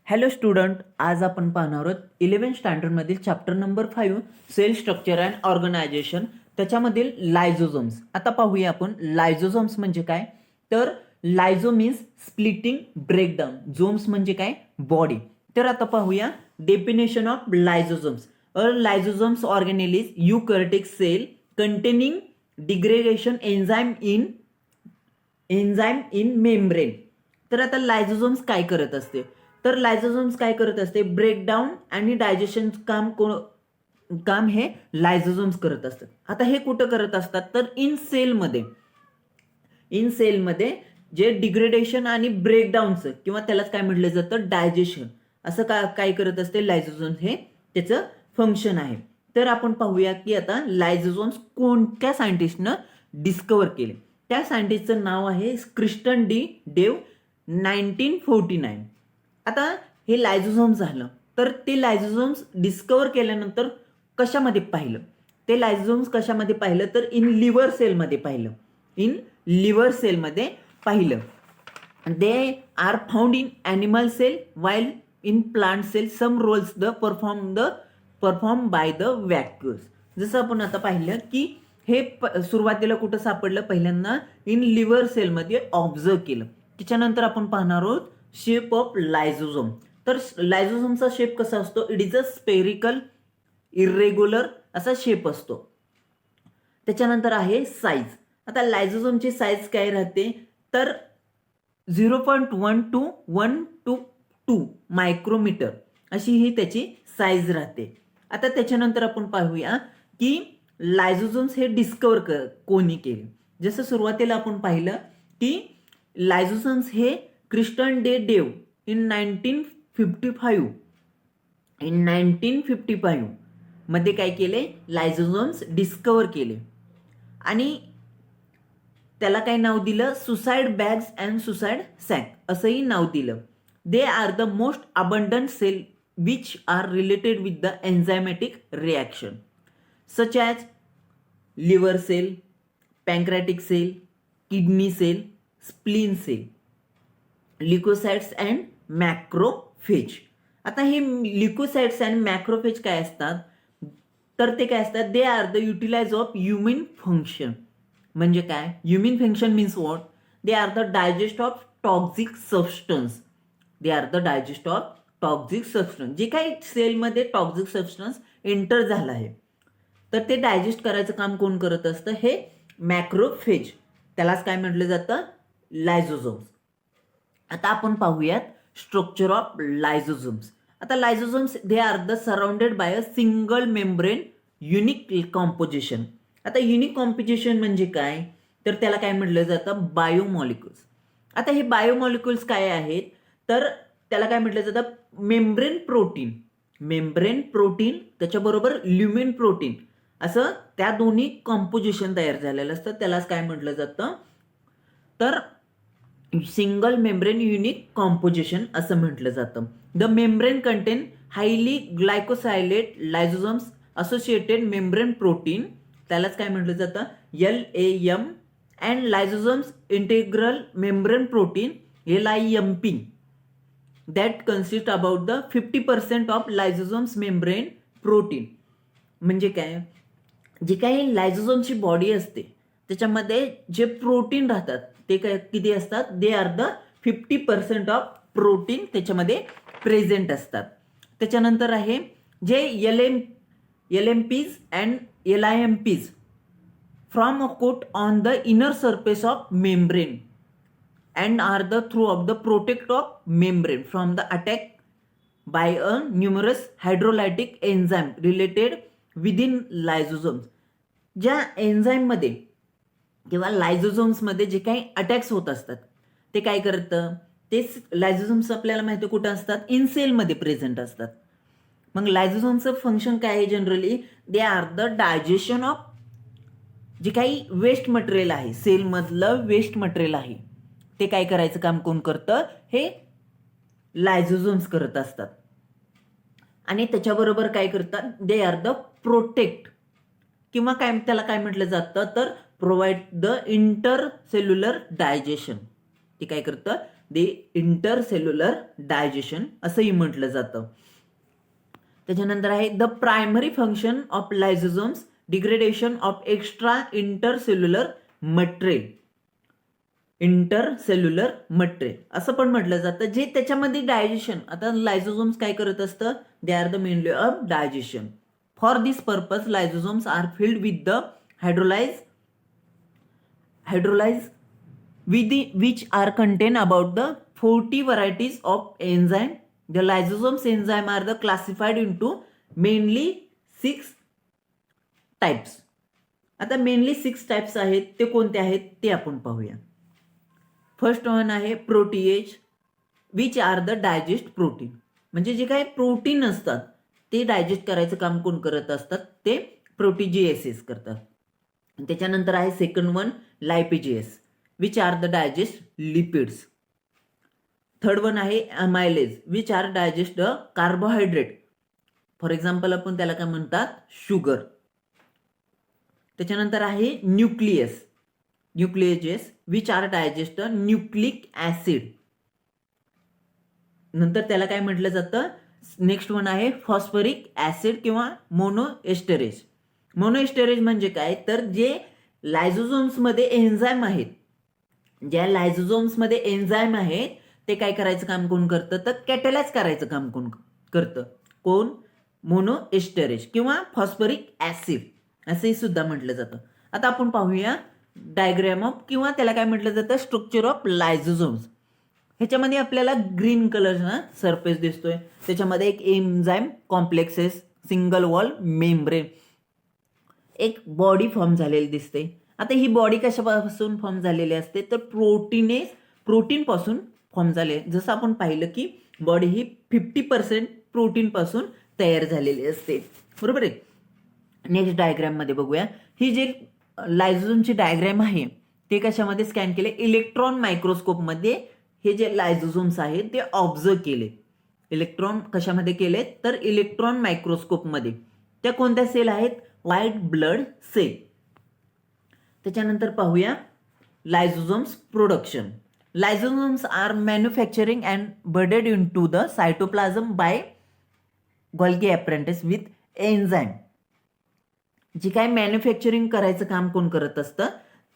Hello student, आज आपण पाहणार आहोत 11th स्टँडर्डमधील chapter number 5 cell structure and organisation, त्याच्यामधील लायझोझोम्स. आता पाहूया आपण लायझोझोम्स म्हणजे काय. तर lyso means splitting breakdown, somes म्हणजे काय बॉडी. तर आता पाहूया definition of lysosomes. A lysosomes organelle is eukaryotic cell containing degradation enzyme in membrane. तर आता लायझोझोम्स काय करत असते, तर लायझोझोम्स काय करत असते, ब्रेकडाऊन आणि डायजेशन काम हे लायझोझोम्स करत असतात. आता हे कुठं करत असतात, तर इन सेलमध्ये जे डिग्रेडेशन आणि ब्रेकडाऊनचं किंवा त्यालाच काय म्हटलं जातं डायजेशन, असं काय करत असते लायझोझोम्स, हे त्याचं फंक्शन आहे. तर आपण पाहूया की आता लायझोझोम्स कोणत्या सायंटिस्टनं डिस्कवर केले. त्या सायंटिस्टचं नाव आहे क्रिस्टन डी डेव 1949. आता हे लायझोझोम्स झालं, तर ते लायझोझोम्स डिस्कवर केल्यानंतर कशामध्ये पाहिलं, ते लायझोझोम्स कशामध्ये पाहिलं, तर इन लिव्हर सेलमध्ये पाहिलं. They are found in animal cell while in plant cell some roles perform by the vacuoles. जसं आपण आता पाहिलं की हे सुरुवातीला कुठं सापडलं, पहिल्यांदा इन लिव्हर सेलमध्ये ऑब्झर्व केलं. त्याच्यानंतर आपण पाहणार आहोत शेप ऑफ लायझोझोम. तर लायझोझोमचा शेप कसा असतो, it is a spherical irregular असा शेप असतो. त्याच्यानंतर आहे साईज. आता लायझोझोमची साईज काय राहते, तर 0.1 to 1 to 2 मायक्रोमीटर अशी ही त्याची साईज राहते. आता त्याच्यानंतर आपण पाहूया की लायझोझोम्स हे डिस्कवर कोणी केले. जसं सुरुवातीला आपण पाहिलं की लायझोझोम्स हे क्रिस्टन डे डेव इन 1955 मध्ये काय केले, लायझोझोम्स डिस्कवर केले आणि त्याला काय नाव दिलं, suicide bags and suicide sac असंही नाव दिलं. They are the most abundant cell which are related with the enzymatic reaction such as liver cell, pancreatic cell, kidney cell, spleen cell, leukocytes and macrophage. आता हे leucocytes and मॅक्रोफेज काय असतात, तर ते काय असतात, they are the utilize of human function. म्हणजे काय, human function means what, they are the digest of toxic substance. जे काही सेलमध्ये टॉक्सिक सबस्टन्स एंटर झाला आहे, तर ते डायजेस्ट करायचं काम कोण करत असतं, हे मॅक्रोफेज. त्यालाच काय म्हटलं जातं, लायझोझोम्स. आता आपण पाहूयात स्ट्रक्चर ऑफ लायझोझोम्स. आता lysosomes they are the surrounded by a single membrane unique composition. आता युनिक कॉम्पोजिशन म्हणजे काय, तर त्याला काय म्हटलं जातं, बायोमॉलिक्युल्स. आता हे बायोमॉलिक्युल्स काय आहेत, तर त्याला काय म्हटलं जातं, मेम्ब्रेन प्रोटीन त्याच्याबरोबर ल्युमेन प्रोटीन असं त्या दोन्ही कॉम्पोजिशन तयार झालेलं असतं. त्यालाच काय म्हटलं जातं, तर सिंगल मेम्ब्रेन युनिक कॉम्पोजिशन असं म्हटलं जातं. The membrane contain highly glycosylate lysosomes associated membrane protein, त्यालाच काय म्हटलं जातं, LAM, and lysosomes integral membrane protein LIMP that consist about the 50% of lysosomes membrane protein. म्हणजे काय, जी काही लायझोझोमची बॉडी असते त्याच्यामध्ये जे प्रोटीन राहतात ते काय किती असतात, they are the 50% of protein त्याच्यामध्ये प्रेझेंट असतात. त्याच्यानंतर आहे जे LMPs and LIMPs from a coat on the inner surface of membrane and are the through of the protect of membrane from the attack by a numerous hydrolytic enzyme related within lysosomes. ज्या enzyme मध्ये किंवा लायझोझोम्स मध्ये जे काही attacks होत असतात ते काय करतं, ते लायझोझोम्स आपल्याला माहिती कुठं असतात, इन सेलमध्ये प्रेझेंट असतात. मग लायझोझोमचं फंक्शन काय आहे, generally they are the digestion of जे काही वेस्ट मटेरियल आहे, सेलमधलं वेस्ट मटेरियल आहे ते काय करायचं काम कोण करतं, हे लायझोझोम्स करत असतात. आणि त्याच्याबरोबर काय करतात, दे आर द प्रोटेक्ट किंवा काय त्याला काय म्हटलं जातं, तर provide the inter cellular digestion. ते काय करतं, दे इंटरसेल्युलर डायजेशन असंही म्हटलं जातं. त्याच्यानंतर आहे the primary function of lysosomes degradation of extra intercellular material. Intercellular material असं पण म्हटलं जातं, जे त्याच्यामध्ये डायजेशन. आता लायझोझोम्स काय करत असतं, they are the mainly of digestion. For this purpose lysosomes are filled with the hydrolase which are contain about the 40 varieties of enzyme. The lysosomes enzyme are the classified into mainly 6 types. आता mainly 6 types आहेत, ते कोणते आहेत ते आपण पाहूया. First one आहे protease, which are the digest protein. म्हणजे जे काही प्रोटीन असतात ते डायजेस्ट करायचं काम कोण करत असतात, ते प्रोटीजिएसेस करतात. त्याच्यानंतर आहे second one lipases, which are the digest lipids. Third one आहे amylase, which are digest the carbohydrate. For example आपण त्याला काय म्हणतात, शुगर. त्याच्यानंतर आहे nucleases, which are digest the nucleic acid. नंतर त्याला काय म्हटलं जातं, नेक्स्ट वन आहे फॉस्फरिक ऍसिड किंवा मोनोएस्टरेज. मोनोएस्टरेज म्हणजे काय, तर जे लायझोझोम्समध्ये एन्झाईम आहेत, ज्या लायझोझोम्समध्ये एन्झाईम आहेत ते काय करायचं काम कोण करतं, तर कॅटलाइज करायचं काम कोण करतं, कोण, मोनोएस्टरेज किंवा फॉस्फरिक ऍसिड असेही सुद्धा म्हटलं जातं. आता आपण पाहूया डायग्राम ऑफ, किंवा त्याला काय म्हटलं जातं, स्ट्रक्चर ऑफ लायझोझोम्स. ह्याच्यामध्ये आपल्याला ग्रीन कलरचा सरफेस दिसतोय, त्याच्यामध्ये एक enzyme complexes, single wall membrane, एक बॉडी फॉर्म झालेली दिसते. आता ही बॉडी कशापासून फॉर्म झालेली असते, तर प्रोटीन पासून फॉर्म झाले. जसं आपण पाहिलं की बॉडी ही 50% प्रोटीन पासून तयार झालेली असते, बरोबर आहे. नेक्स्ट डायग्राम मध्ये बघूया. ही जी लायझोझोमची डायग्राम आहे ते कशामध्ये स्कॅन केले, इलेक्ट्रॉन मायक्रोस्कोप मध्ये हे जे लायझोझोम्स आहेत ते ऑब्झर्व केले. इलेक्ट्रॉन कशामध्ये केले, तर इलेक्ट्रॉन मायक्रोस्कोप मध्ये. त्या कोणत्या सेल आहेत, व्हाईट ब्लड सेल. त्याच्यानंतर पाहूया lysosomes production. Lysosomes are manufacturing and budded in to the cytoplasm by Golgi apparatus with enzyme. जी काय मॅन्युफॅक्चरिंग करायचं काम कोण करत असतं,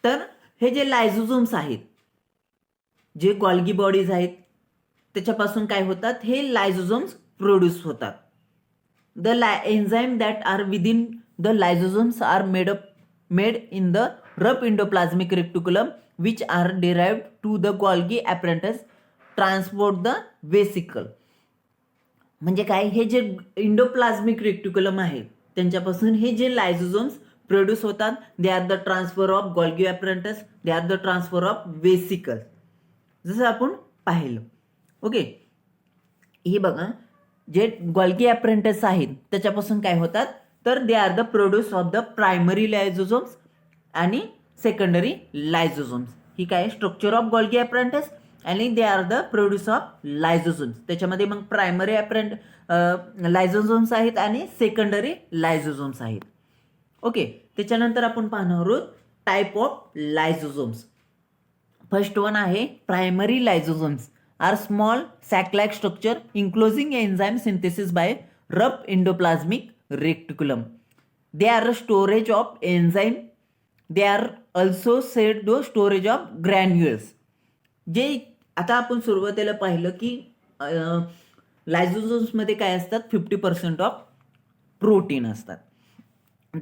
तर हे जे लायझोझोम्स आहेत, जे गोल्गी बॉडीज आहेत त्याच्यापासून काय होतात, हे लायझोझोम्स प्रोड्यूस होतात. The enzyme that are within the lysosomes are made in the rough endoplasmic reticulum which are derived to the Golgi apparatus transport the vesicle. म्हणजे काय, हे जे इंडोप्लाझमिक रेक्टिक्युलम आहे त्यांच्यापासून हे जे लायझोझोम्स प्रोड्यूस होतात, they are the transfer of Golgi apparatus, they are the transfer of vesicle, जसं आपण पाहिलं. ओके, ही बघा, जे गोल्गी ॲपरेंटिस आहेत त्याच्यापासून काय होतात, तर they are the produce of the primary lysosomes आणि सेकंडरी लायझोझोम्स. ही काय, स्ट्रक्चर ऑफ गोल्गी ॲपरेंटिस आणि they are the produce of lysosomes. त्याच्यामध्ये मग प्रायमरी लायझोझोम्स आहेत आणि सेकंडरी लायझोझोम्स आहेत. ओके, त्याच्यानंतर आपण पाहणार आहोत type of lysosomes. First one आहे primary lysosomes are small sac like structure enclosing enzyme synthesis by rough endoplasmic reticulum. They are storage of enzyme. They are also said the storage of granules. जे आता आपण सुरुवातीला पाहिलं की लायझोझोम्समध्ये काय असतात, 50% of protein असतात.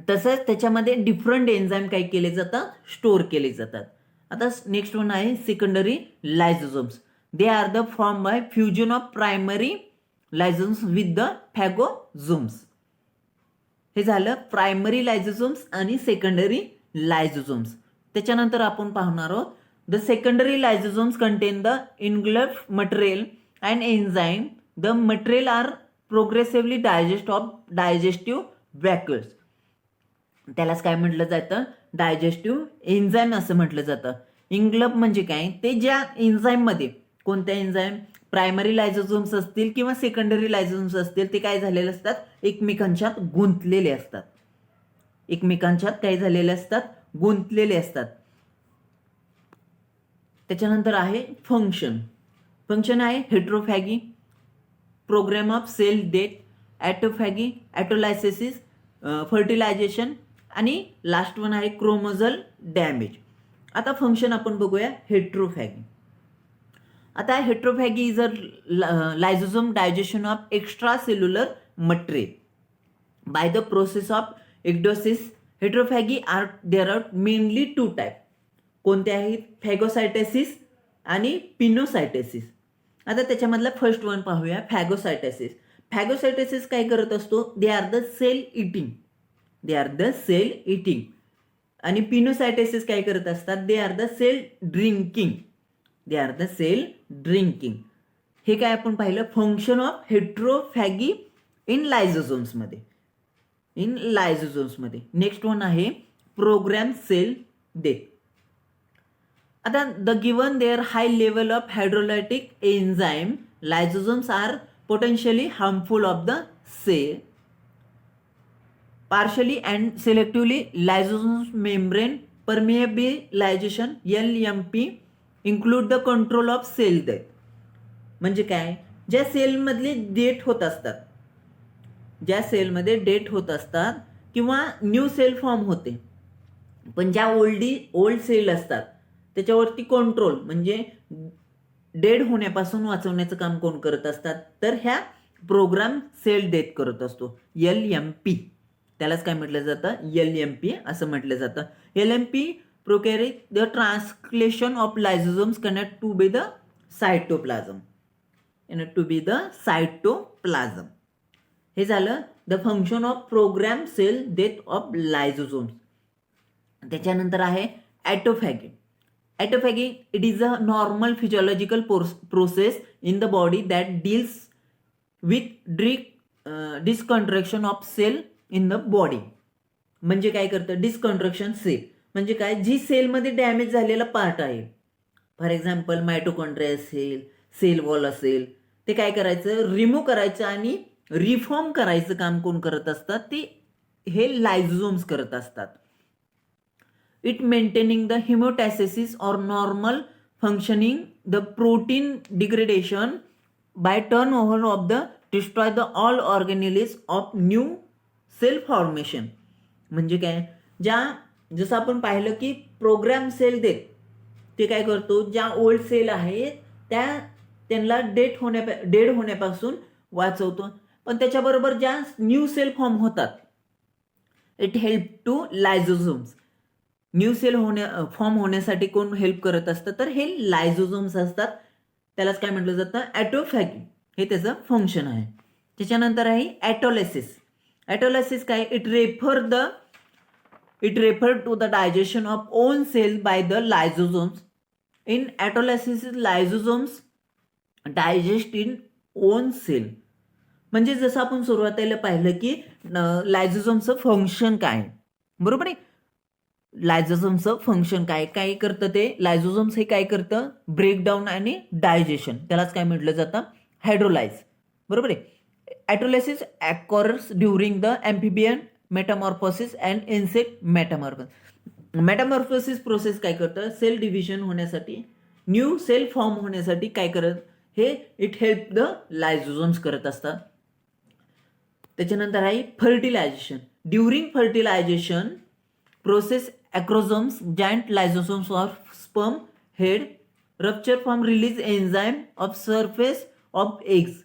तसंच त्याच्यामध्ये डिफरंट एन्झाईम काय केले जातात, स्टोअर केले जातात. आता नेक्स्ट वन आहे secondary lysosomes. They are the form by fusion of primary lysosomes with the phagosomes. हे झालं प्रायमरी लायझोझोम्स आणि सेकंडरी लायझोझोम्स. त्याच्यानंतर आपण पाहणार आहोत the secondary lysosomes contain the engulfed material and enzyme. The material are progressively digestive vacuoles. त्यालाच काय म्हटलं जातं, डायजेस्टिव्ह एन्झाईम असं म्हटलं जातं. इनग्लब म्हणजे काय, ते ज्या एन्झाईम मध्ये, कोणत्या एन्झाईम, प्रायमरी लायझोझोम्स असतील किंवा सेकंडरी लायझोझोम्स असतील, ते काय झालेले असतात, एकमेकांच्यात गुंतलेले असतात. एकमेकांच्यात काय झालेले असतात, गुंतलेले असतात. त्याच्यानंतर आहे फंक्शन. फंक्शन आहे heterophagy, program of cell death, autophagy, autolysis, fertilization आणि लास्ट वन आहे क्रोमोझल डॅमेज. आता फंक्शन आपण बघूया हेट्रोफॅगी. आता heterophagy is a lysosome digestion of extra cellular material by the process of एक्डोसिस. Heterophagy there are mainly two type. कोणते आहेत? फॅगोसायटेसिस आणि पिनोसायटेसिस. आता त्याच्यामधला फर्स्ट वन पाहूया, फॅगोसायटेसिस. फॅगोसायटेसिस काय करत असतो? They are the cell eating. They are the cell eating. आणि पिनोसायटेसिस काय करत असतात? They are the cell drinking. They are the cell drinking. हे काय आपण पाहिलं? फंक्शन ऑफ हेट्रोफॅगी इन लायझोसोम्समध्ये. इन लायझोसोम्समध्ये. नेक्स्ट वन आहे प्रोग्राम सेल डेथ. आता the given their high level of hydrolytic enzyme lysosomes are potentially harmful of the cell. Partially and selectively lysosomes membrane permeabilization LMP include the control of cell death. म्हणजे काय? ज्या सेलमधले date होत असतात, ज्या सेलमध्ये date होत असतात किंवा न्यू सेल फॉर्म होते, पण ज्या ओल्ड सेल असतात त्याच्यावरती कंट्रोल म्हणजे डेड होण्यापासून वाचवण्याचं काम कोण करत असतात? तर ह्या प्रोग्राम सेल डेथ करत असतो, LMP. त्यालाच काय म्हटलं जातं? LMP असं म्हटलं जातं. LMP procure the translation of lysosomes connect to be the cytoplasm. To be the cytoplasm. हे झालं the function of program cell death of lysosomes. त्याच्यानंतर आहे ॲटोफॅगी. Autophagy, it is a normal physiological process in the body that deals with discontraction of cell in the body. म्हणजे काय करतं? डिस्कॉन्ट्रॅक्शन sale म्हणजे काय? जी सेलमध्ये डॅमेज झालेला पार्ट आहे, फॉर एक्झाम्पल मायटोकॉन्ड्रिया असेल, सेल वॉल असेल, ते काय करायचं? रिमूव्ह करायचं आणि रिफॉर्म करायचं काम कोण करत असतात? ते हे लायझोसोम्स करत असतात. It maintaining the homeostasis or normal functioning, the protein degradation by turnover of the destroy the all organelles of new cell formation. म्हणजे काय? जसं आपण पाहिलं की प्रोग्राम सेल डेथ ते काय करतो? ज्या ओल्ड सेल आहेत त्यांना डेड होण्यापासून वाचवतो, पण त्याच्याबरोबर ज्या न्यू सेल फॉर्म होतात, it help to lysosomes. New cell form होण्यासाठी कोण हेल्प करत असतं? तर हे लायझोसोम्स असतात. त्यालाच काय म्हटलं जातं? ॲटोफॅगी. हे त्याचं फंक्शन आहे. त्याच्यानंतर आहे ॲटोलायसिस. ॲटोलायसिस काय? It refer to the digestion of own cell by the lysosomes. In autolysis lysosomes digest in own cell. म्हणजे जसं आपण सुरुवातीला पाहिलं की लायझोसोमचं फंक्शन काय, बरोबर आहे? लायझोसोमचं फंक्शन काय काय करतं? ते लायझोसोम्स हे काय करतं? ब्रेकडाऊन आणि डायजेशन. त्यालाच काय म्हटलं जातं? हायड्रोलाइज. बरोबर आहे. Autolysis occurs during the amphibian metamorphosis and insect metamorphosis. Metamorphosis process काय करतं? सेल डिव्हिजन होण्यासाठी, न्यू सेल फॉर्म होण्यासाठी काय करत? हे इट हेल्प द लायझोसोम्स करत असतात. त्याच्यानंतर आहे fertilization. During fertilization process acrosomes, giant lysosomes or sperm head rupture from release enzyme of surface of eggs.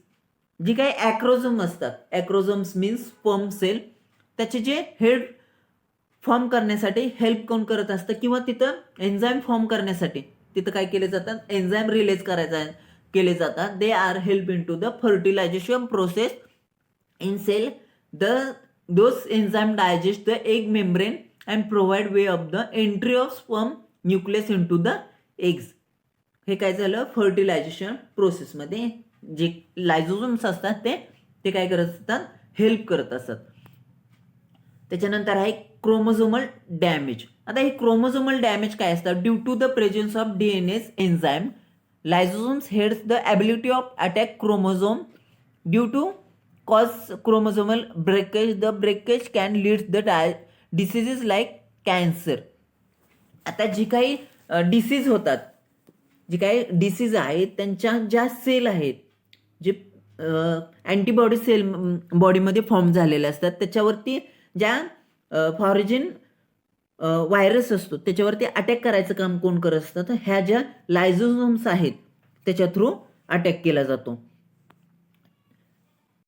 जी काही ॲक्रोझोम असतात, ॲक्रोझोम्स मीन्स स्पर्म सेल, त्याचे जे हेड फॉर्म करण्यासाठी हेल्प कोण करत असतं? किंवा तिथं एन्झाईम फॉर्म करण्यासाठी तिथं काय केले जातात? एन्झाईम रिलीज केले जातात. They are help in to the fertilization process in cell. Those enzyme digest the egg membrane and provide way of the entry of sperm nucleus into the eggs. हे काय झालं? फर्टिलायझेशन प्रोसेसमध्ये जे लायझोसोम्स असतात ते काय करत असतात? हेल्प करत असतात. त्याच्यानंतर आहे क्रोमोझोमल डॅमेज. आता हे क्रोमोझोमल डॅमेज काय असतात? Due to the presence of DNA enzyme lysosomes heads the ability of attack chromosome due to cause chromosomal breakage. The breakage can lead the diseases like cancer. आता जी काही disease होतात, जे काही डिसीज आहेत त्यांच्या ज्या सेल आहेत, जे अँटीबॉडी सेल बॉडीमध्ये फॉर्म झालेले असतात, त्याच्यावरती ज्या फॉरेजिन व्हायरस असतो त्याच्यावरती अटॅक करायचं काम कोण करत असतं, तर ह्या ज्या लायझोझोम्स आहेत त्याच्या थ्रू अटॅक केला जातो.